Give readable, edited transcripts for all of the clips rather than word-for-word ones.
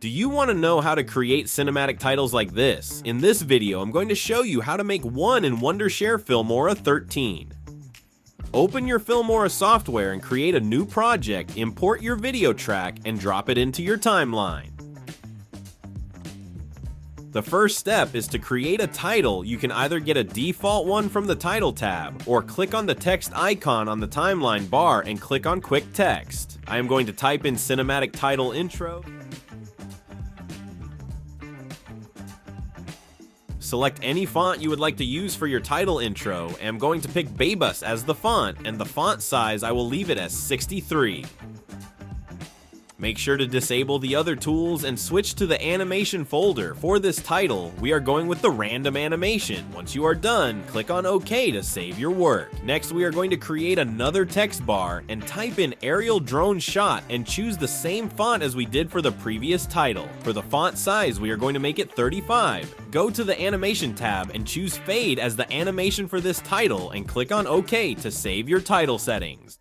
Do you want to know how to create cinematic titles like this? In this video, I'm going to show you how to make one in Wondershare Filmora 13. Open your Filmora software and create a new project, import your video track, and drop it into your timeline. The first step is to create a title. You can either get a default one from the title tab, or click on the text icon on the timeline bar and click on Quick Text. I am going to type in Cinematic Title Intro. Select any font you would like to use for your title intro, and I'm going to pick Babus as the font, and the font size I will leave it as 63. Make sure to disable the other tools and switch to the animation folder. For this title, we are going with the random animation. Once you are done, click on OK to save your work. Next, we are going to create another text bar and type in aerial drone shot and choose the same font as we did for the previous title. For the font size, we are going to make it 35. Go to the animation tab and choose fade as the animation for this title and click on OK to save your title settings.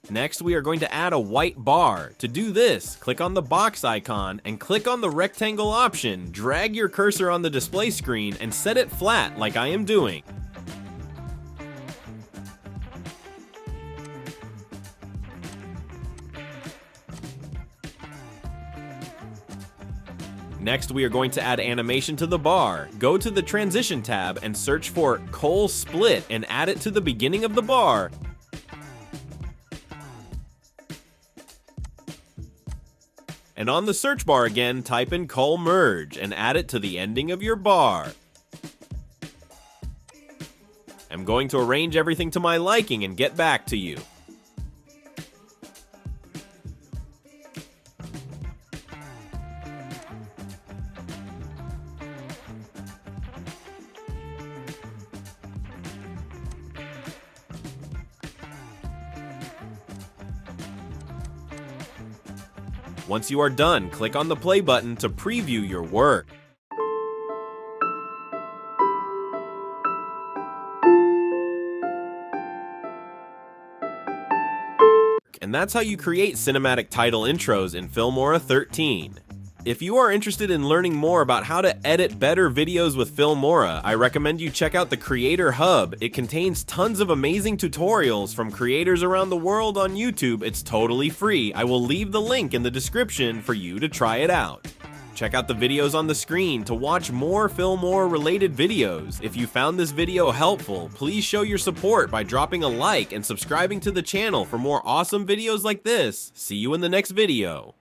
Next, we are going to add a white bar. To do this, click on the box icon and click on the rectangle option. Drag your cursor on the display screen and set it flat like I am doing. Next, we are going to add animation to the bar. Go to the transition tab and search for Cole Split and add it to the beginning of the bar. And on the search bar again, type in Cole Merge and add it to the ending of your bar. I'm going to arrange everything to my liking and get back to you. Once you are done, click on the play button to preview your work. And that's how you create cinematic title intros in Filmora 13. If you are interested in learning more about how to edit better videos with Filmora, I recommend you check out the Creator Hub. It contains tons of amazing tutorials from creators around the world on YouTube. It's totally free. I will leave the link in the description for you to try it out. Check out the videos on the screen to watch more Filmora related videos. If you found this video helpful, please show your support by dropping a like and subscribing to the channel for more awesome videos like this. See you in the next video.